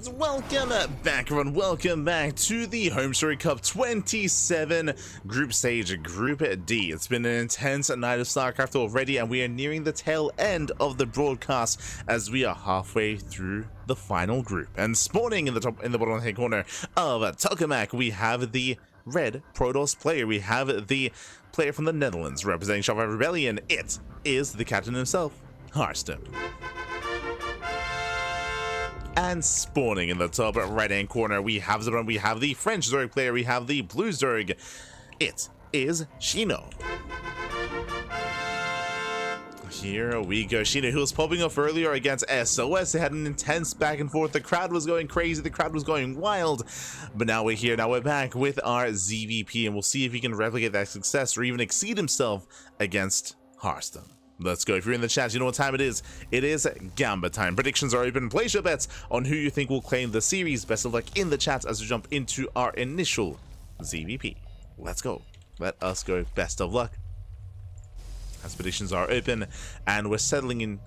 And welcome back, everyone. Welcome back to the HomeStory Cup 27 group stage, Group D. It's been an intense night of StarCraft already, and we are nearing the tail end of the broadcast as we are halfway through the final group. And spawning in the bottom right-hand corner of Tokamak, we have the red Protoss player. We have the player from the Netherlands representing Shopify Rebellion. It is the captain himself, Harstem. And spawning in the top right-hand corner, we have the French Zerg player, we have the blue Zerg. It is Shino. Here we go. Shino, who was popping off earlier against SOS. They had an intense back and forth. The crowd was going crazy. The crowd was going wild. But now we're here. Now we're back with our ZVP, and we'll see if he can replicate that success or even exceed himself against Harstem. Let's go. If you're in the chat, you know what time it is. It is Gamba time. Predictions are open. Place your bets on who you think will claim the series. Best of luck in the chat as we jump into our initial ZVP. Let's go. Let us go. Best of luck. As predictions are open, and we're settling in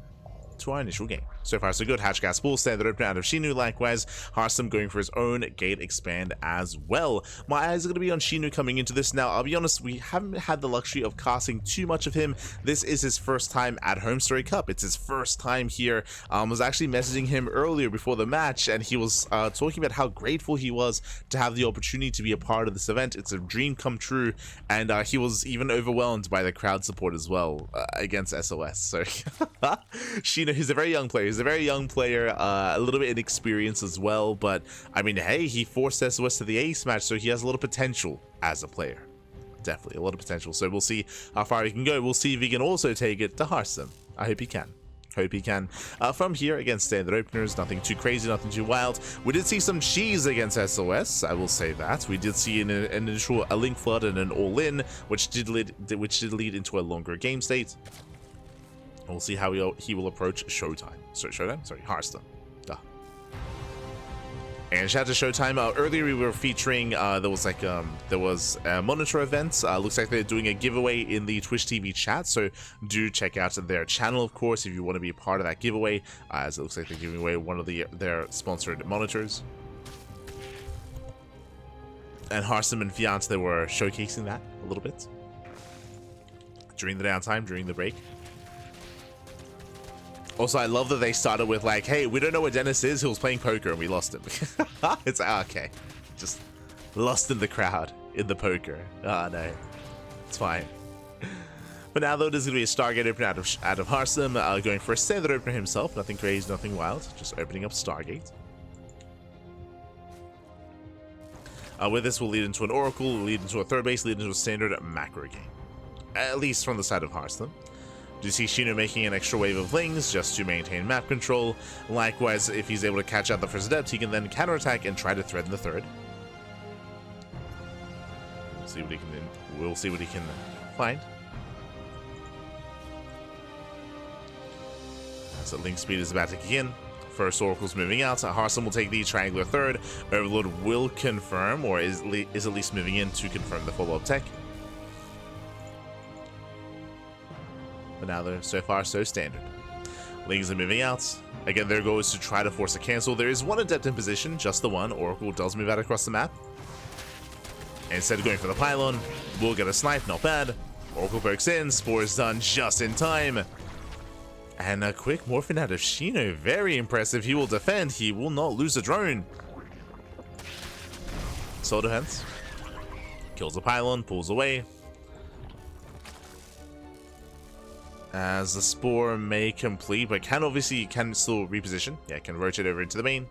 to our initial game. So far so good. Hatch Gas Bull standard open out of Shino. Likewise, Harstem going for his own gate expand as well. My eyes are going to be on Shino coming into this. Now, I'll be honest, we haven't had the luxury of casting too much of him. This is his first time at HomeStory Cup. It's his first time here. I was actually messaging him earlier before the match, and he was talking about how grateful he was to have the opportunity to be a part of this event. It's a dream come true, and he was even overwhelmed by the crowd support as well against SOS. So Shino, he's a very young player. He's a very young player, a little bit inexperienced as well, but I mean, hey, he forced SOS to the ace match, so he has a lot of potential as a player. Definitely a lot of potential. So we'll see how far he can go. We'll see if he can also take it to Harstem. I hope he can. Hope he can. From here, against standard openers, nothing too crazy, nothing too wild. We did see some cheese against SOS, I will say that. We did see an initial link flood and an all-in, which did lead into a longer game state. We'll see how he will approach Showtime. Sorry, Harstem. And shout out to Showtime. Earlier we were featuring, there was a monitor event. Looks like they're doing a giveaway in the Twitch TV chat, so do check out their channel, of course, if you want to be a part of that giveaway, as it looks like they're giving away one of their sponsored monitors. And Harstem and Fiance, they were showcasing that a little bit during the downtime, during the break. Also, I love that they started with like, hey, we don't know where Dennis is, he was playing poker and we lost him. It's okay. Just lost in the crowd in the poker. Oh no. It's fine. But now though, there's going to be a Stargate open out of Harstem, going for a standard opener himself. Nothing crazy, nothing wild. Just opening up Stargate. With this, we'll lead into an Oracle, we'll lead into a third base, lead into a standard macro game. At least from the side of Harstem. Do you see Shino making an extra wave of Lings just to maintain map control? Likewise, if he's able to catch out the first adept, he can then counterattack and try to threaten the third. We'll see what he can find. So Link speed is about to kick in. First Oracle's moving out. Harstem will take the triangular third. Overlord will confirm, or is at least moving in to confirm the follow-up tech. But now they're so far so standard. Lings are moving out. Again, their goal is to try to force a cancel. There is one adept in position, just the one. Oracle does move out across the map. And instead of going for the pylon, we'll get a snipe, not bad. Oracle pokes in, Spore is done just in time. And a quick morphin out of Shino, very impressive. He will defend, he will not lose a drone. Soul defense. Kills the pylon, pulls away. As the Spore may complete, but can still reposition. Yeah, can rotate over into the main.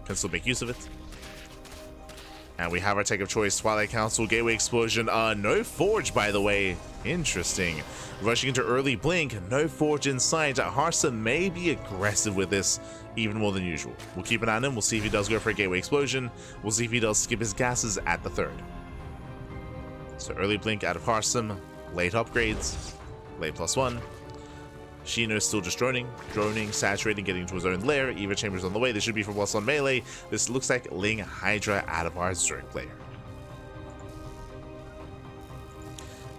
Can still make use of it. And we have our tech of choice, Twilight Council, Gateway Explosion. No Forge, by the way. Interesting. Rushing into early Blink, no Forge in sight. Harstem may be aggressive with this, even more than usual. We'll keep an eye on him. We'll see if he does go for a Gateway Explosion. We'll see if he does skip his gases at the third. So early Blink out of Harstem. Late upgrades. Late +1. Shino is still just droning, saturating, getting into his own lair. Eva Chambers on the way. This should be for +1 melee. This looks like Ling Hydra out of our Zerg player.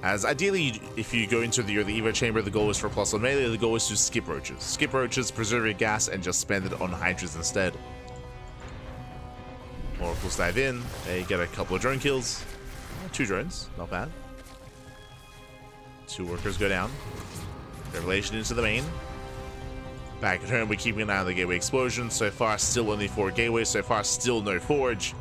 As ideally, if you go into the Eva Chamber, the goal is for +1 melee. The goal is to skip roaches. Skip roaches, preserve your gas, and just spend it on Hydras instead. Oracles dive in. They get a couple of drone kills. 2 drones, not bad. 2 workers go down. Revelation into the main. Back at home, we're keeping an eye on the gateway explosion. So far, still only 4 gateways. So far, still no forge.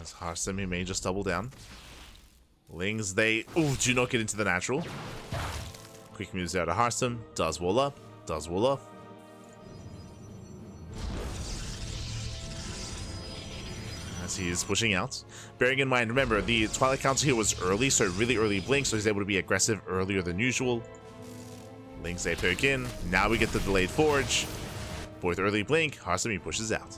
As Harstem, he may just double down. Lings, they do not get into the natural. Quick moves out of Harstem. Does wall up. Does wall up. As he is pushing out. Bearing in mind, remember, the Twilight Council here was early, so really early blink, so he's able to be aggressive earlier than usual. Lings, they poke in. Now we get the delayed forge. Both early blink. Harstem, he pushes out.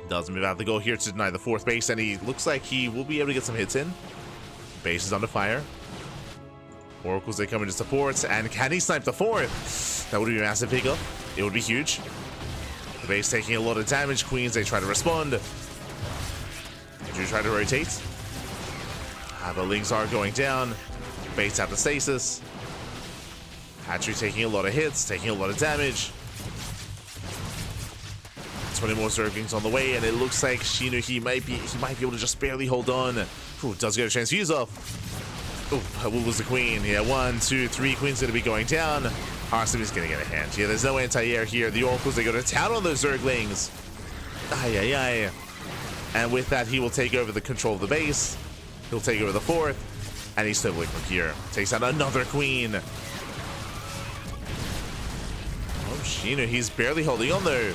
Does move out the goal here to deny the 4th base, and he looks like he will be able to get some hits in. Base is under fire. Oracles, they come into support, and can he snipe the 4th? That would be a massive pickup. It would be huge. The base taking a lot of damage. Queens, they try to respond. They do try to rotate. But Lings are going down. Base out to stasis. Hatchery taking a lot of hits, taking a lot of damage. 20 more Zerglings on the way, and it looks like Shino, he might be able to just barely hold on. Ooh, does get a transfuse off. Ooh, what was the queen? Yeah, 1, 2, 3 queens gonna be going down. Harstem is gonna get a hand. Yeah, there's no anti-air here. The Oracles, they go to town on those Zerglings. Ay, ay, ay. And with that, he will take over the control of the base. He'll take over the 4th, and he's stumbling from here. Takes out another queen. Oh, Shino, he's barely holding on though.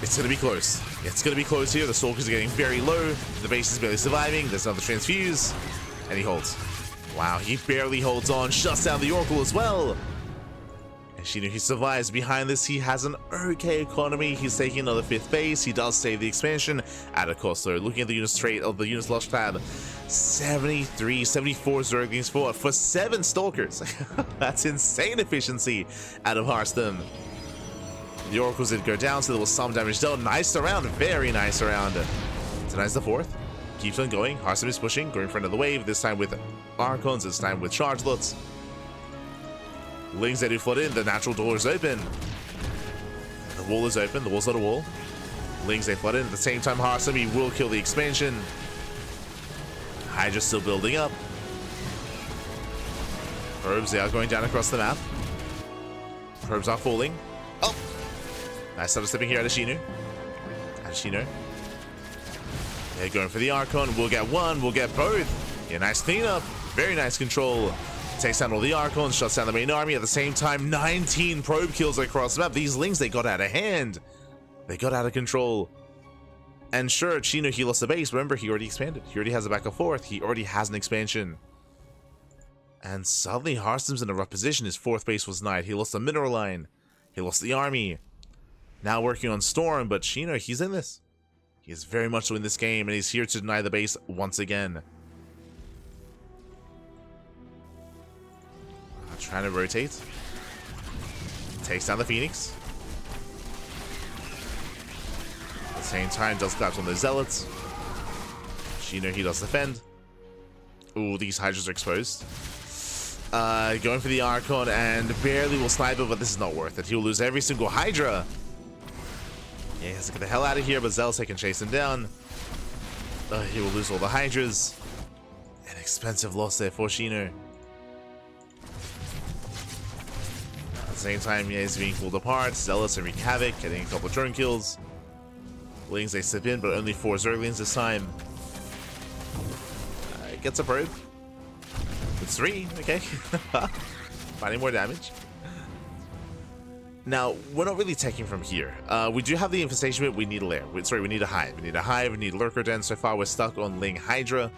It's going to be close. It's going to be close here. The Stalkers are getting very low. The base is barely surviving. There's another transfuse. And he holds. Wow, he barely holds on. Shuts down the Oracle as well. And Shino, he survives. Behind this, he has an okay economy. He's taking another 5th base. He does save the expansion at a cost though. Looking at the units trade of the units lost tab, 73, 74 Zerglings for 7 Stalkers. That's insane efficiency out of Harstem. The Oracles did go down, so there was some damage done. Nice round, very nice round. Denies the 4th. Keeps on going. Harstem is pushing, going for another wave. This time with Archons, this time with Chargelots. Lings, they do flood in. The natural door is open. The wall is open. The wall's not a wall. Lings, they flood in. At the same time, Harstem, he will kill the expansion. Hydra's still building up. Probes, they are going down across the map. Probes are falling. Oh! Nice side stepping here out of Shino. They're going for the Archon. We'll get 1. We'll get both. Yeah, nice cleanup. Very nice control. Takes down all the Archons. Shuts down the main army. At the same time, 19 probe kills across the map. These Lings, they got out of hand. They got out of control. And sure, Shino, he lost the base. Remember, he already expanded. He already has a backup 4th. He already has an expansion. And suddenly, Harstem's in a rough position. His 4th base was denied. He lost the mineral line. He lost the army. Now working on Storm, but Shino, he's in this. He is very much so in this game, and he's here to deny the base once again. Trying to rotate. Takes down the Phoenix. At the same time, does collapse on the Zealots. Shino, he does defend. Ooh, these Hydras are exposed. Going for the Archon, and barely will snipe it, but this is not worth it. He will lose every single Hydra. Yeah, he has to get the hell out of here, but Zealous, they can chase him down. He will lose all the Hydras. An expensive loss there for Shino. At the same time, yeah, he's being pulled apart. Zealous are wreaking havoc, getting a couple of drone kills. Lings, they slip in, but only 4 Zerglings this time. Gets a probe. It's 3, okay. Finding more damage. Now, we're not really taking from here. We do have the infestation, but we need a lair. We need a hive. We need a hive, we need Lurker Den. So far, we're stuck on Ling Hydra.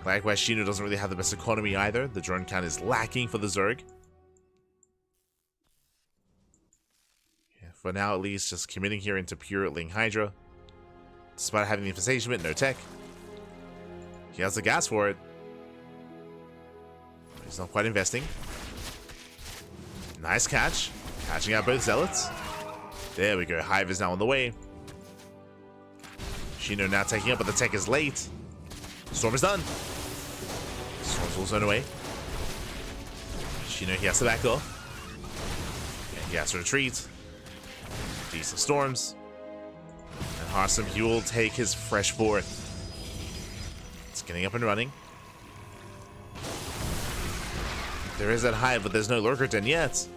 Likewise, Shino doesn't really have the best economy either. The drone count is lacking for the Zerg. Yeah, for now, at least, just committing here into pure Ling Hydra. Despite having the infestation, but no tech. He has the gas for it. He's not quite investing. Nice catch. Catching out both Zealots. There we go. Hive is now on the way. Shino now taking up, but the tech is late. Storm is done. Storm's also on the way. Shino, he has to back off. And he has to retreat. Decent storms. And Harstem, he will take his fresh board. It's getting up and running. There is that hive, but there's no lurker den yet.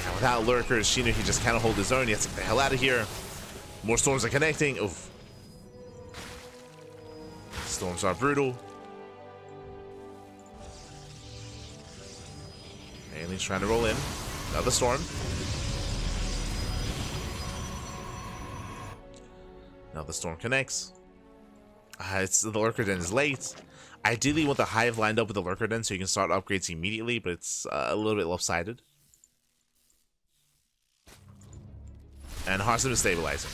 And without lurkers, Shino, he just cannot hold his own. He has to get the hell out of here. More storms are connecting. Oof. Storms are brutal. Alien's trying to roll in. Another storm. Another storm connects. It's the lurker den is late. Ideally, you want the hive lined up with the lurker den so you can start upgrades immediately, but it's a little bit lopsided. And Harstem is stabilizing.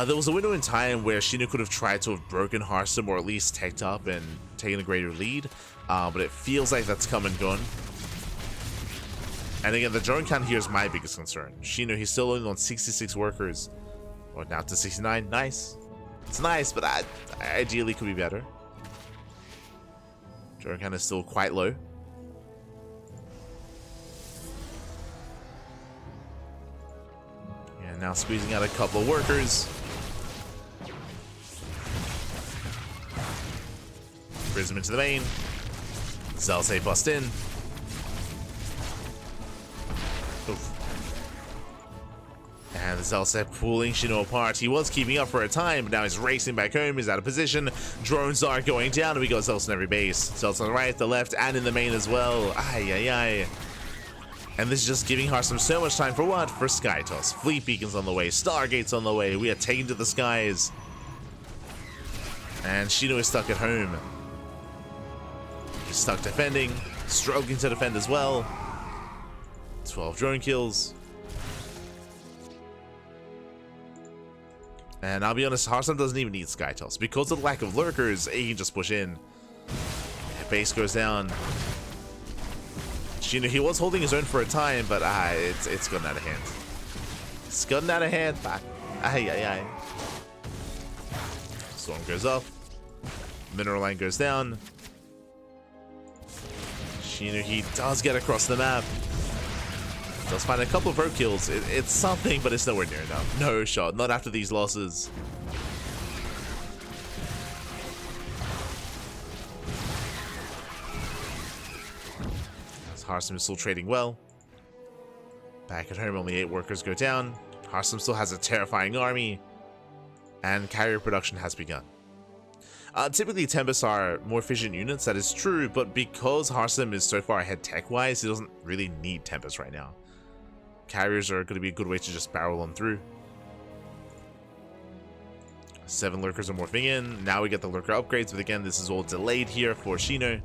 There was a window in time where Shino could have tried to have broken Harstem or at least teched up and taken a greater lead, but it feels like that's come and gone. And again, the drone count here is my biggest concern. Shino, he's still only on 66 workers. Or now to 69. Nice. It's nice, but ideally could be better. Drone count is still quite low. And now squeezing out a couple of workers. Prism into the main. Zelsei bust in. Oof. And Zelsei pulling Shino apart. He was keeping up for a time, but now he's racing back home. He's out of position. Drones are going down, and we got Zelsei on every base. Zelsei on the right, the left, and in the main as well. Ay, ay, ay. And this is just giving Harstem so much time for what? For Sky Toss. Fleet Beacons on the way. Stargates on the way. We are taken to the skies. And Shino is stuck at home. He's stuck defending. Struggling to defend as well. 12 drone kills. And I'll be honest, Harstem doesn't even need Sky Toss. Because of the lack of lurkers, he can just push in. Base goes down. Shino, he was holding his own for a time, but it's gotten out of hand. It's gotten out of hand. Ay, ay, ay. Storm goes up. Mineral line goes down. Shino, he does get across the map. Does find a couple of road kills. It's something, but it's nowhere near enough. No shot. Not after these losses. Harstem is still trading well. Back at home, only 8 workers go down. Harstem still has a terrifying army. And carrier production has begun. Typically, Tempests are more efficient units, that is true, but because Harstem is so far ahead tech-wise, he doesn't really need Tempests right now. Carriers are going to be a good way to just barrel on through. 7 lurkers are morphing in. Now we get the lurker upgrades, but again, this is all delayed here for Shino.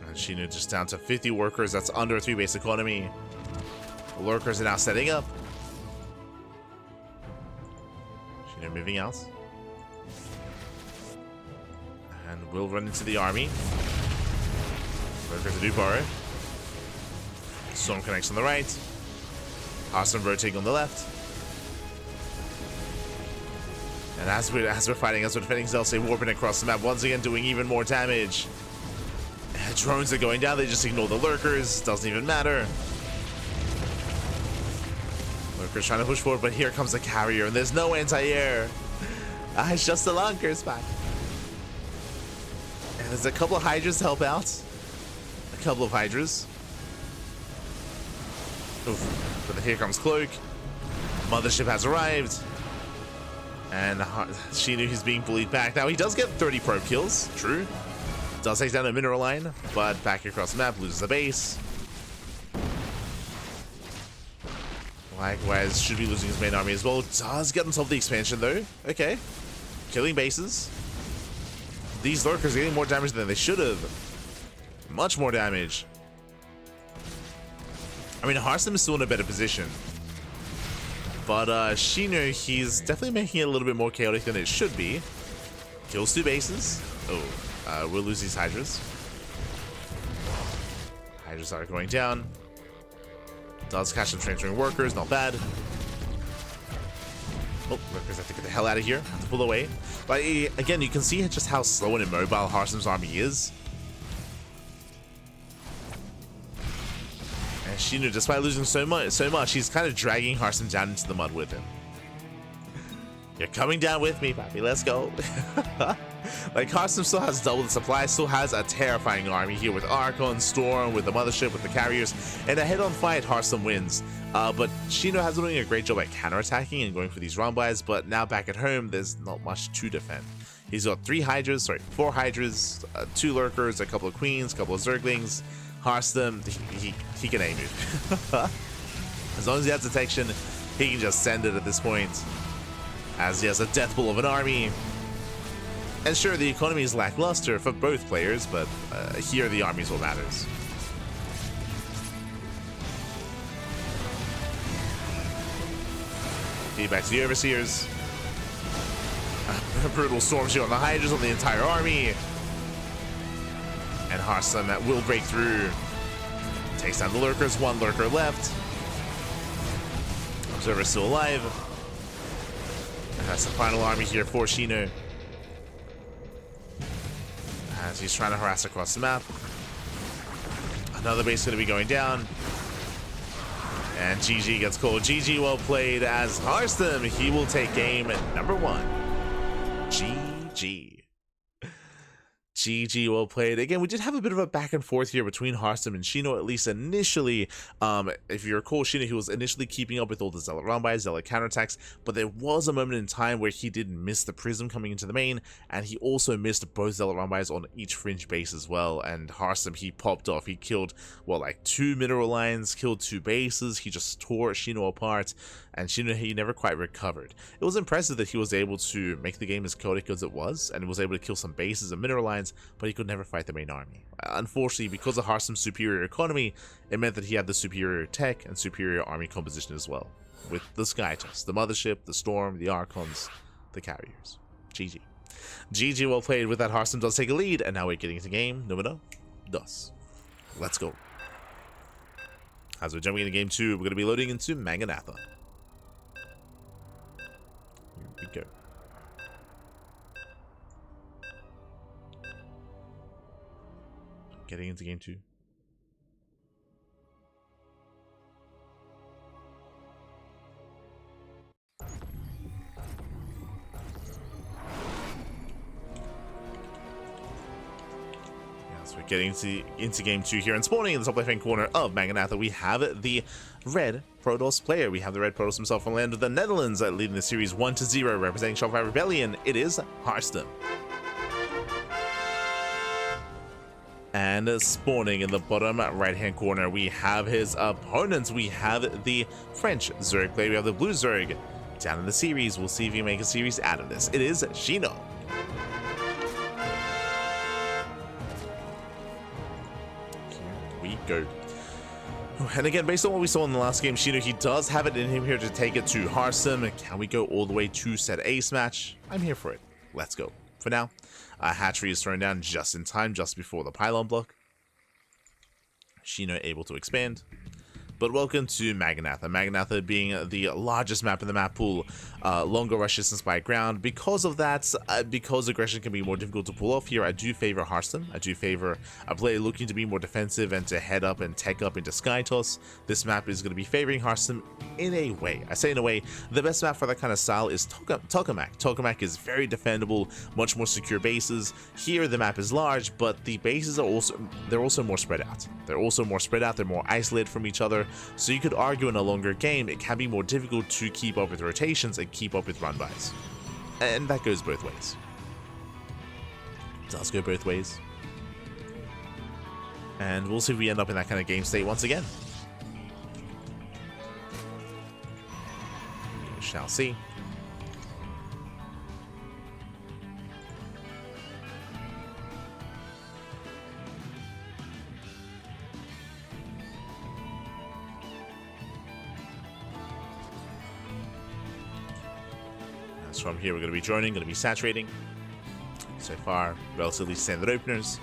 And Shino just down to 50 workers. That's under a 3-base economy. The lurkers are now setting up. Shino moving out. And we'll run into the army. Lurkers do borrow. Storm connects on the right. Harstem rotating on the left. And as we're fighting, as we're defending, Zelsei warping across the map, once again doing even more damage. And drones are going down, they just ignore the lurkers. Doesn't even matter. Lurkers trying to push forward, but here comes the carrier, and there's no anti-air. It's just the lurkers back. And there's a couple of Hydras to help out. A couple of Hydras. Oof. But here comes Cloak. Mothership has arrived. And Shino, he's being bullied back. Now, he does get 30 probe kills. True. Does take down a mineral line, but back across the map, loses the base. Likewise, should be losing his main army as well. Does get himself the expansion, though. Okay. Killing bases. These lurkers are getting more damage than they should have. Much more damage. I mean, Harstem is still in a better position. But Shino, he's definitely making it a little bit more chaotic than it should be. Kills 2 bases. Oh, we'll lose these Hydras. Hydras are going down. Does catch some transferring workers, not bad. Oh, workers have to get the hell out of here. Have to pull away. But again, you can see just how slow and immobile Harstem's army is. And Shino, despite losing so much, he's kind of dragging Harstem down into the mud with him. You're coming down with me, Papi. Let's go. Like, Harstem still has double the supply, still has a terrifying army here with Archon, Storm, with the Mothership, with the carriers. And a head-on fight, Harstem wins. But Shino has been doing a great job at counterattacking and going for these run-bys, but now back at home, there's not much to defend. He's got 4 Hydras, 2 Lurkers, a couple of Queens, a couple of Zerglings. Harstem, he can aim it. As long as he has detection, he can just send it at this point, as he has a death blow of an army. And sure, the economy is lackluster for both players, but here the army is what matters. Feedback to the Overseers. Brutal Storm Shield on the Hydras on the entire army. And Harstem will break through. Takes down the Lurkers, 1 Lurker left. Observer still alive. And that's the final army here for Shino, as he's trying to harass across the map. Another base going to be going down. And GG gets called. GG, well played, as Harstem, he will take game number 1. GG. GG, well played. Again, we did have a bit of a back and forth here between Harstem and Shino, at least initially. If you recall, Shino, he was initially keeping up with all the Zealot run-bys, Zealot counterattacks, but there was a moment in time where he did miss the Prism coming into the main, and he also missed both Zealot run-bys on each fringe base as well. And Harstem, he popped off. He killed, well, like 2 mineral lines, killed 2 bases. He just tore Shino apart, and Shino, he never quite recovered. It was impressive that he was able to make the game as chaotic as it was, and was able to kill some bases and mineral lines, but he could never fight the main army. Unfortunately, because of Harstem's superior economy, it meant that he had the superior tech and superior army composition as well, with the Skytusk, the Mothership, the Storm, the Archons, the carriers. GG. GG, well played. With that, Harstem does take a lead, and now we're getting into game numero 2. Let's go. As we're jumping into game 2, we're going to be loading into Maganatha. Here we go. Getting into game 2. Yes, we're getting into game 2 here, and spawning in the top left-hand corner of Maganatha, we have the red Protoss player. We have the red Protoss himself from the land of the Netherlands, leading the series 1-0, representing Shopify Rebellion. It is Harstem. And spawning in the bottom right-hand corner, we have his opponents. We have the French Zerg player. We have the blue Zerg. Down in the series, we'll see if he can make a series out of this. It is Shino. Here we go. And again, based on what we saw in the last game, Shino, he does have it in him here to take it to Harstem. Can we go all the way to set ace match? I'm here for it. Let's go. For now, hatchery is thrown down just in time, just before the pylon block. Shino able to expand. But welcome to Maganatha. Maganatha being the largest map in the map pool, longer rush distance by ground. Because of that, because aggression can be more difficult to pull off here, I do favor Harstem. I do favor a player looking to be more defensive and to head up and tech up into Skytoss. This map is going to be favoring Harstem in a way. I say in a way, the best map for that kind of style is Tokamak. Tokamak is very defendable, much more secure bases. Here the map is large, but the bases are also more spread out. They're more isolated from each other. So you could argue in a longer game, it can be more difficult to keep up with rotations and keep up with run-bys. And that goes both ways. It does go both ways. And we'll see if we end up in that kind of game state once again. We shall see. From here, we're going to be joining, going to be saturating. So far, relatively standard openers.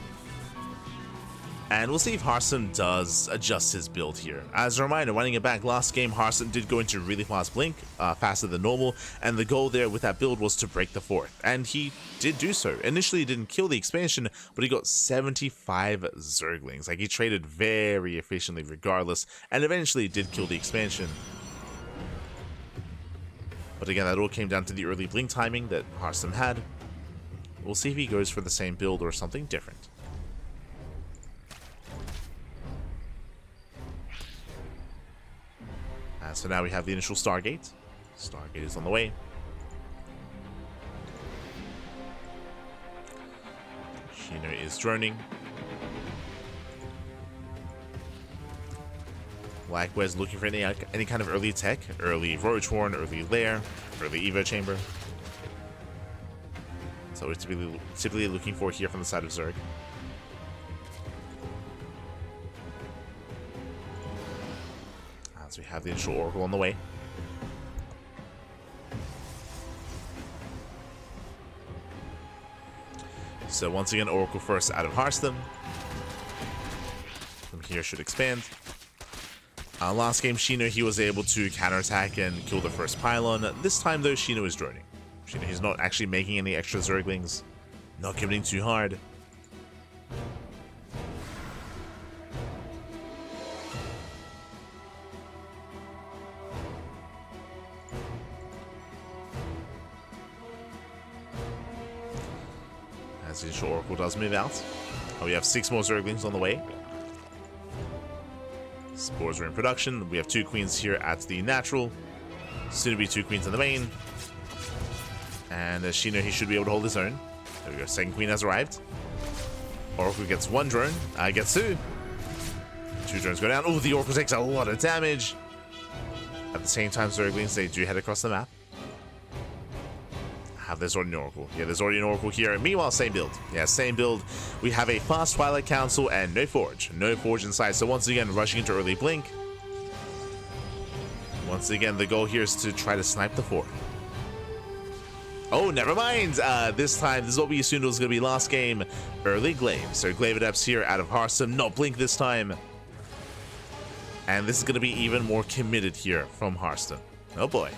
And we'll see if Harstem does adjust his build here. As a reminder, running it back last game, Harstem did go into really fast blink, faster than normal, and the goal there with that build was to break the fourth. And he did do so. Initially, he didn't kill the expansion, but he got 75 Zerglings. Like, he traded very efficiently regardless, and eventually did kill the expansion. But again, that all came down to the early blink timing that Harstem had. We'll see if he goes for the same build or something different. So now we have the initial Stargate. Stargate is on the way. Shino is droning. Likewise, looking for any kind of early tech, early Roach Horn, early Lair, early Evo Chamber. So it's typically looking for here from the side of Zerg. So we have the initial Oracle on the way. So once again, Oracle first out of Harstem. From here should expand. Last game, Shino, he was able to counterattack and kill the first pylon. This time, though, Shino is droning. Shino, he's not actually making any extra Zerglings. Not committing too hard. As the initial Oracle does move out. We have 6 more Zerglings on the way. Spores are in production. We have 2 queens here at the natural. Soon to be 2 queens in the main. And Shino, he should be able to hold his own. There we go. Second queen has arrived. Oracle gets 1 drone. Gets 2. 2 drones go down. Oh, the Oracle takes a lot of damage. At the same time, Zerglings, they do head across the map. There's already an Oracle. Yeah, there's already an Oracle here. Meanwhile, same build. Yeah, same build. We have a fast Twilight Council and no Forge. No Forge inside. So once again, rushing into early blink. Once again, the goal here is to try to snipe the fourth. Oh, never mind. This time, this is what we assumed was going to be last game. Early Glaive. So Glaive Adepts here out of Harstem. No blink this time. And this is going to be even more committed here from Harstem. Oh boy.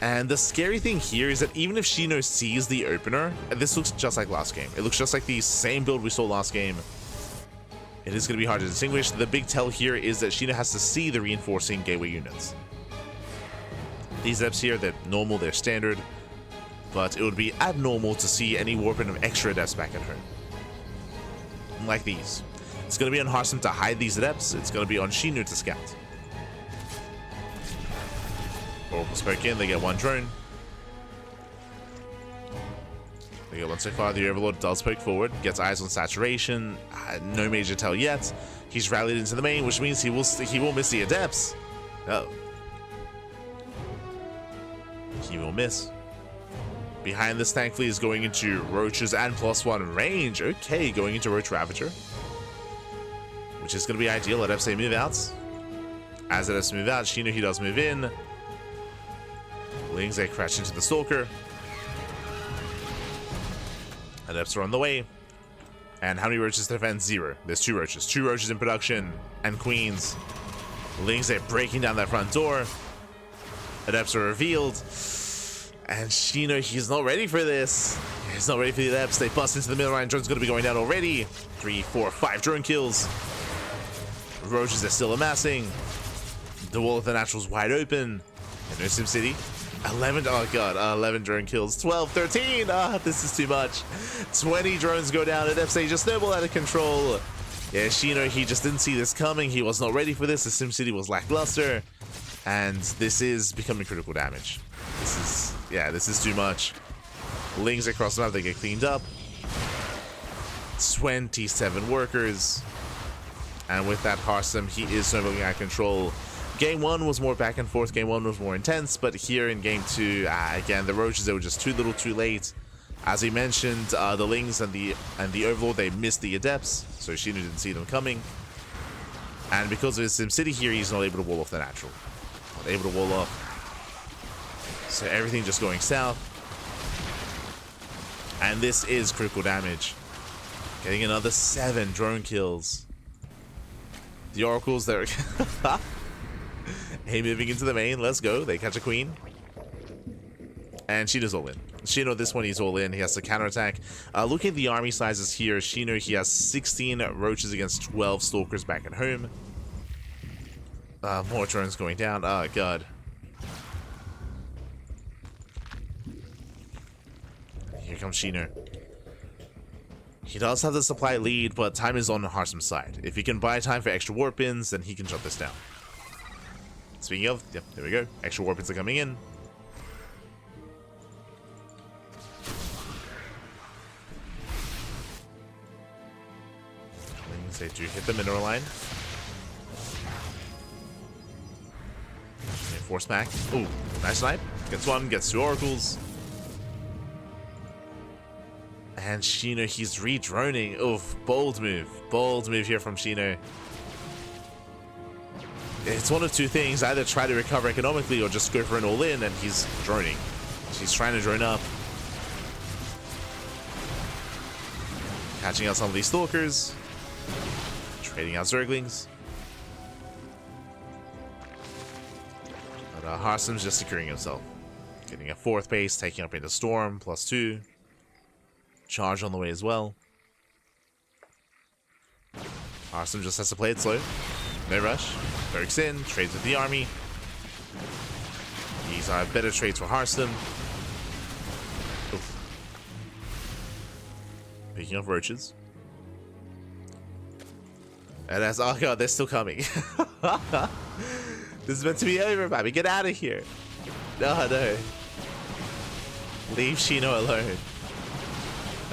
And the scary thing here is that even if Shino sees the opener, this looks just like last game. It looks just like the same build we saw last game. It is going to be hard to distinguish. The big tell here is that Shino has to see the reinforcing gateway units. These adepts here, they're normal, they're standard, but it would be abnormal to see any warping of extra adepts back at home. Like these. It's going to be on Harstem to hide these adepts. It's going to be on Shino to scout. Oracle spoke in, they get 1 drone. They get 1 so far. The Overlord does poke forward, gets eyes on saturation. No major tell yet. He's rallied into the main, which means he will miss the adepts. Oh. He will miss. Behind this, thankfully, is going into Roaches and +1 range. Okay, going into Roach Ravager. Which is going to be ideal. Adepts, they move out. As Adepts move out, Shino, he does move in. Lings, they crash into the Stalker. Adepts are on the way. And how many Roaches to defend? 0. There's 2 Roaches. 2 Roaches in production. And Queens. Lings, they're breaking down that front door. Adepts are revealed. And Shino, he's not ready for this. He's not ready for the Adepts. They bust into the middle line. Drone's going to be going down already. 3, 4, 5 drone kills. Roaches are still amassing. The wall of the Natural's wide open. And no SimCity. 11, oh god, 11 drone kills. 12, 13, this is too much. 20 drones go down, and FC just snowball out of control. Yeah, Shino, he just didn't see this coming. He was not ready for this. The SimCity was lackluster. And this is becoming critical damage. This is too much. Lings across the map, they get cleaned up. 27 workers. And with that, Harstem, he is snowballing out of control. Game 1 was more back and forth. Game 1 was more intense, but here in Game 2, again, the Roaches, they were just too little, too late. As we mentioned, the Lings and the Overlord, they missed the Adepts, so Shino didn't see them coming. And because of his SimCity here, he's not able to wall off the Natural. Not able to wall off. So everything just going south. And this is critical damage. Getting another 7 drone kills. The oracles there. Hey, moving into the main. Let's go. They catch a queen. And Shino's all in. Shino, this one, he's all in. He has to counterattack. Looking at the army sizes here, Shino, he has 16 roaches against 12 stalkers back at home. More drones going down. Oh, God. Here comes Shino. He does have the supply lead, but time is on Harstem's side. If he can buy time for extra warp pins, then he can shut this down. Speaking of, yep, there we go. Extra warp pins are coming in. They do hit the mineral line. Force back. Ooh, nice snipe. Gets one, gets 2 oracles. And Shino, he's re-droning. Oof, bold move. Bold move here from Shino. It's one of 2 things. Either try to recover economically or just go for an all-in, and he's droning. He's trying to drone up. Catching out some of these stalkers. Trading out Zerglings. But Harstem's just securing himself. Getting a 4th base, taking up into Storm, +2. Charge on the way as well. Harstem just has to play it slow. No rush. Berks in, trades with the army. These are better trades for Harstem. Oof. Picking up roaches. And that's, oh god, they're still coming. This is meant to be over, baby. Get out of here. No, no. Leave Shino alone.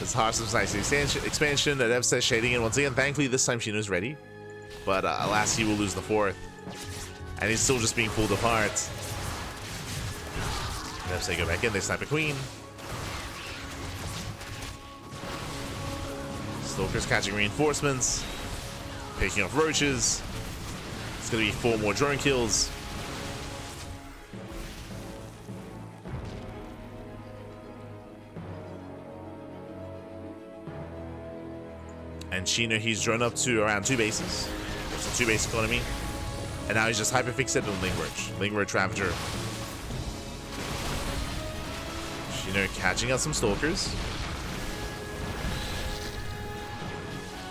As Harstem's nice expansion, Adept says shading in once again. Thankfully, this time Shino's ready. But alas, he will lose the 4th. And he's still just being pulled apart. Adept say go back in, they snipe a queen. Stalker's catching reinforcements. Picking up roaches. It's going to be 4 more drone kills. And Shino, he's drawn up to around 2 bases. It's a 2-base economy. And now he's just hyper-fixated on Lingroach. Lingroach Ravager. Shino catching out some stalkers.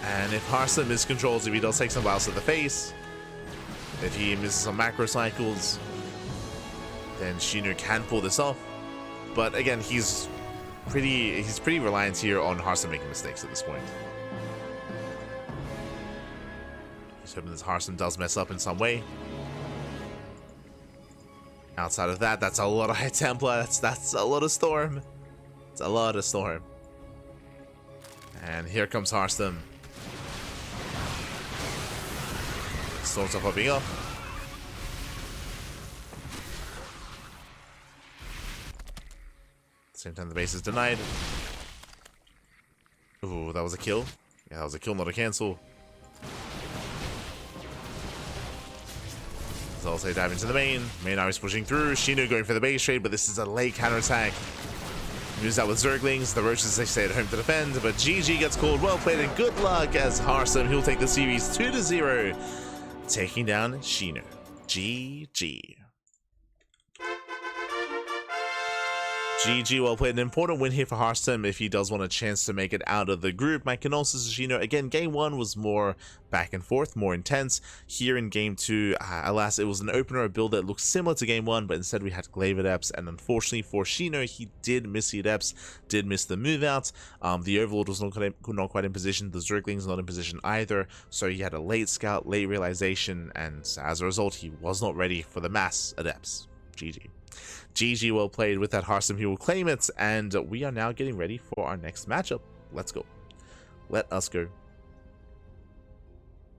And if Harstem miscontrols, if he does take some vials to the face, if he misses some macro cycles, then Shino can pull this off. But again, he's pretty reliant here on Harstem making mistakes at this point. He's hoping this Harstem does mess up in some way. Outside of that, that's a lot of High Templar. That's a lot of Storm. It's a lot of Storm. And here comes Harstem. Storms are popping up. Same time the base is denied. Ooh, that was a kill. Yeah, that was a kill, not a cancel. So I'll say dive into the main. Main army's pushing through. Shino going for the base trade, but this is a late counterattack. Moves out with Zerglings. The roaches, they stay at home to defend, but GG gets called. Well played and good luck as Harstem, he'll take the series 2-0. Taking down Shino. GG. GG, well played. An important win here for Harstem if he does want a chance to make it out of the group. My condolences to Shino. Again, game 1 was more back and forth, more intense. Here in game 2, alas, it was an opener, a build that looked similar to game 1, but instead we had Glaive Adepts, and unfortunately for Shino, he did miss the Adepts, did miss the move out. The Overlord was not quite in position, the Zerglings not in position either, so he had a late scout, late realization, and as a result, he was not ready for the mass Adepts. GG. GG, well played. With that, Harstem, he will claim it, and we are now getting ready for our next matchup. Let's go. Let us go.